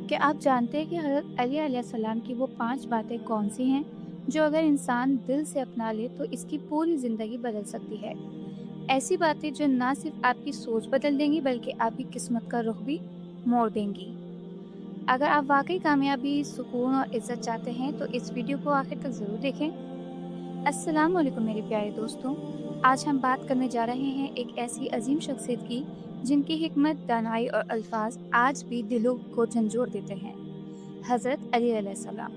क्या आप जानते हैं कि हज़रत अली अलैहिस्सलाम की वो 5 बातें कौन-सी हैं, जो अगर इंसान दिल से अपना ले तो इसकी पूरी ज़िंदगी बदल सकती है? ऐसी बातें जो ना सिर्फ आपकी सोच बदल देंगी बल्कि आपकी किस्मत का रुख भी मोड़ देंगी। अगर आप वाक़ई कामयाबी, सुकून और इज़्ज़त चाहते हैं तो इस वीडियो को आखिर तक ज़रूर देखें। अस्सलाम वालेकुम मेरे प्यारे दोस्तों। आज हम बात करने जा रहे हैं एक ऐसी अजीम शख्सियत की जिनकी हिकमत, दानाई और अल्फाज आज भी दिलों को झंझोड़ देते हैं। हज़रत अली अलैहिस्सलाम।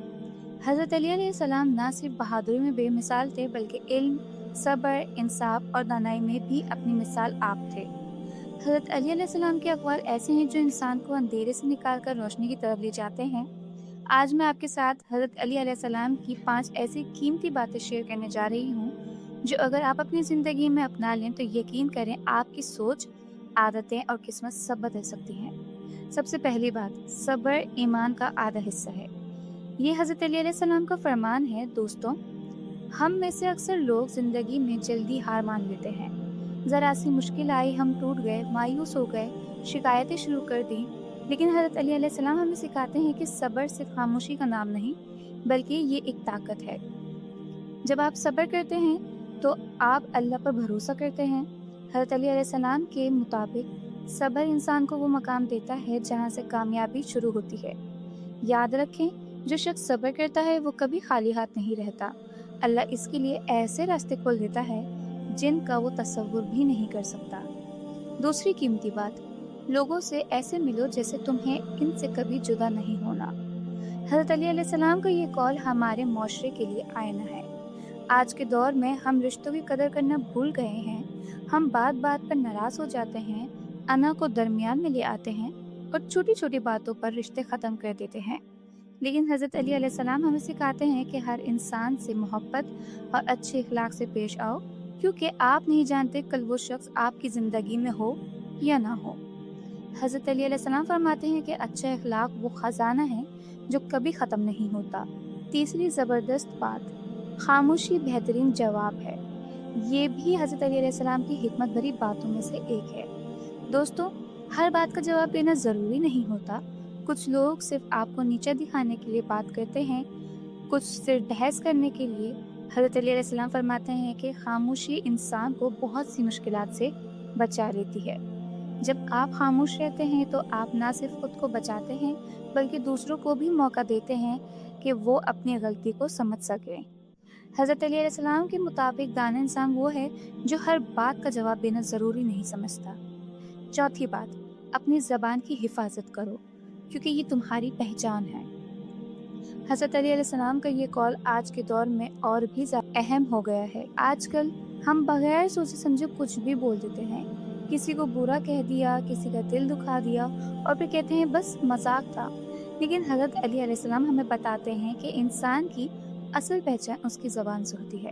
हज़रत अली अलैहिस्सलाम ना सिर्फ बहादुरी में बेमिसाल थे बल्कि इल्म, सब्र, इंसाफ और दानाई में भी अपनी मिसाल आप थे। हज़रत अली अलैहिस्सलाम के अक़वाल ऐसे हैं जो इंसान को अंधेरे से निकाल कर रोशनी की तरफ ले जाते हैं। आज मैं आपके साथ हज़रत अली अलैहिस्सलाम की 5 ऐसी कीमती बातें शेयर करने जा रही हूँ, जो अगर आप अपनी ज़िंदगी में अपना लें तो यकीन करें आपकी सोच, आदतें और किस्मत सब बदल सकती हैं। सबसे पहली बात, सब्र ईमान का आधा हिस्सा है। ये हज़रत अली अलैहिस्सलाम का फरमान है। दोस्तों, हम में से अक्सर लोग ज़िंदगी में जल्दी हार मान लेते हैं। ज़रा सी मुश्किल आई, हम टूट गए, मायूस हो गए, शिकायतें शुरू कर दी। लेकिन हज़रत अली अलैहिस्सलाम हमें सिखाते हैं कि सब्र सिर्फ खामोशी का नाम नहीं, बल्कि ये एक ताकत है। जब आप सब्र करते हैं तो आप अल्लाह पर भरोसा करते हैं। हज़रत अली अलैहिस्सलाम के मुताबिक सब्र इंसान को वो मकाम देता है जहाँ से कामयाबी शुरू होती है। याद रखें, जो शख्स सब्र करता है वो कभी खाली हाथ नहीं रहता। अल्लाह इसके लिए ऐसे रास्ते खोल देता है जिनका वो तसव्वुर भी नहीं कर सकता। दूसरी कीमती बात, लोगों से ऐसे मिलो जैसे तुम्हें इनसे कभी जुदा नहीं होना। हज़रत अली अलैहिस्सलाम का ये कौल हमारे माशरे के लिए आईना है। आज के दौर में हम रिश्तों की कदर करना भूल गए हैं। हम बात बात पर नाराज़ हो जाते हैं, अना को दरमियान में ले आते हैं और छोटी छोटी बातों पर रिश्ते ख़त्म कर देते हैं। लेकिन हज़रत अली अलैहिस्सलाम हमें सिखाते हैं कि हर इंसान से मोहब्बत और अच्छे इखलाक से पेश आओ, क्योंकि आप नहीं जानते कल वो शख्स आपकी ज़िंदगी में हो या ना हो। हज़रत अली अलैहिस्सलाम फरमाते हैं कि अच्छा इखलाक वो ख़जाना है जो कभी ख़त्म नहीं होता। तीसरी ज़बरदस्त बात, खामोशी बेहतरीन जवाब है। ये भी हज़रत अली अलैहिस्सलाम की हिकमत भरी बातों में से एक है। दोस्तों, हर बात का जवाब देना ज़रूरी नहीं होता। कुछ लोग सिर्फ आपको नीचा दिखाने के लिए बात करते हैं, कुछ सिर्फ बहस करने के लिए। हज़रत अली अलैहिस्सलाम फरमाते हैं कि खामोशी इंसान को बहुत सी मुश्किलात से बचा लेती है। जब आप खामोश रहते हैं तो आप ना सिर्फ खुद को बचाते हैं बल्कि दूसरों को भी मौका देते हैं कि वो अपनी गलती को समझ सकें। हज़रत अली अलैहिस्सलाम के मुताबिक दाना इंसान वो है जो हर बात का जवाब देना ज़रूरी नहीं समझता। चौथी बात, अपनी ज़बान की हिफाजत करो, क्योंकि ये तुम्हारी पहचान है। हज़रत अली अलैहिस्सलाम का ये कौल आज के दौर में और भी ज़्यादा अहम हो गया है। आजकल हम बगैर सोचे समझे कुछ भी बोल देते हैं। किसी को बुरा कह दिया, किसी का दिल दुखा दिया और फिर कहते हैं बस मजाक था। लेकिन हज़रत अली अलैहिस्सलाम हमें बताते हैं कि इंसान की असल पहचान उसकी ज़बान से होती है।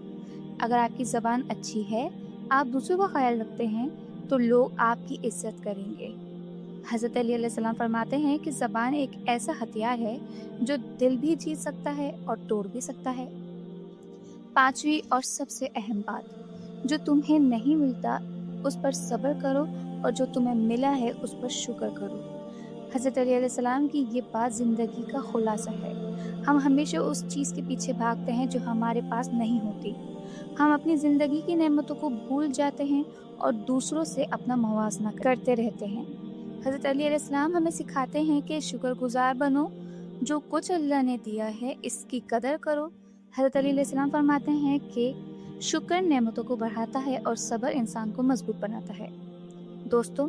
अगर आपकी ज़बान अच्छी है, आप दूसरों का ख्याल रखते हैं, तो लोग आपकी इज्जत करेंगे। हज़रत अली अलैहिस्सलाम फरमाते हैं कि ज़बान एक ऐसा हथियार है जो दिल भी जीत सकता है और तोड़ भी सकता है। पांचवी और सबसे अहम बात, जो तुम्हें नहीं मिलता उस पर सब्र करो और जो तुम्हें मिला है उस पर शुक्र करो। हज़रत अली अलैहिस्सलाम की ये बात ज़िंदगी का खुलासा है। हम हमेशा उस चीज़ के पीछे भागते हैं जो हमारे पास नहीं होती। हम अपनी ज़िंदगी की नेमतों को भूल जाते हैं और दूसरों से अपना मुवाज़ना करते रहते हैं। हज़रत अली अलैहिस्सलाम हमें सिखाते हैं कि शुक्रगुज़ार बनो, जो कुछ अल्लाह ने दिया है इसकी कदर करो। हज़रत अली अलैहिस्सलाम फरमाते हैं कि शुक्र नेमतों को बढ़ाता है और सब्र इंसान को मजबूत बनाता है। दोस्तों,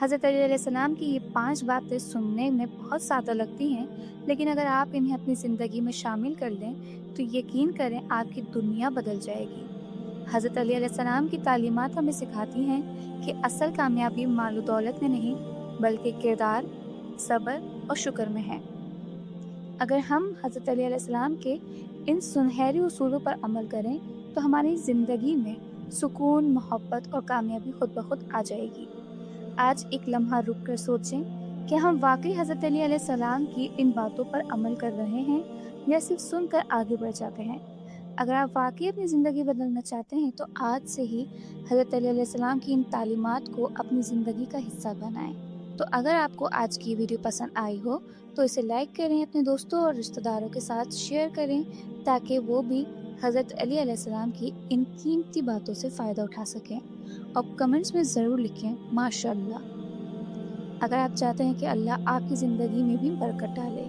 हज़रत अली अलैहिस्सलाम की ये 5 बातें सुनने में बहुत सादा लगती हैं, लेकिन अगर आप इन्हें अपनी ज़िंदगी में शामिल कर लें तो यकीन करें आपकी दुनिया बदल जाएगी। हज़रत अली अलैहिस्सलाम की तालीमात हमें सिखाती हैं कि असल कामयाबी माल दौलत में नहीं बल्कि किरदार, सब्र और शुक्र में है। अगर हम हज़रत अली अलैहिस्सलाम के इन सुनहरी उसूलों पर अमल करें तो हमारी ज़िंदगी में सुकून, मोहब्बत और कामयाबी खुद ब खुद आ जाएगी। आज एक लम्हा रुक कर सोचें कि हम वाकई हज़रत अली अलैहिस्सलाम की इन बातों पर अमल कर रहे हैं या सिर्फ सुनकर आगे बढ़ जाते हैं। अगर आप वाकई अपनी ज़िंदगी बदलना चाहते हैं तो आज से ही हज़रत अली अलैहिस्सलाम की इन तालीमात को अपनी ज़िंदगी का हिस्सा बनाएं। تو اگر آپ کو آج کی ویڈیو پسند آئی ہو تو اسے لائک کریں، اپنے دوستوں اور رشتہ داروں کے ساتھ شیئر کریں تاکہ وہ بھی حضرت علی علیہ السلام کی ان قیمتی باتوں سے فائدہ اٹھا سکیں، اور کمنٹس میں ضرور لکھیں ماشاءاللہ۔ اگر آپ چاہتے ہیں کہ اللہ آپ کی زندگی میں بھی برکت ڈالے،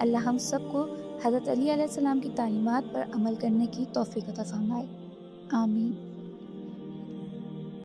اللہ ہم سب کو حضرت علی علیہ السلام کی تعلیمات پر عمل کرنے کی توفیق عطا فرمائے، آمین۔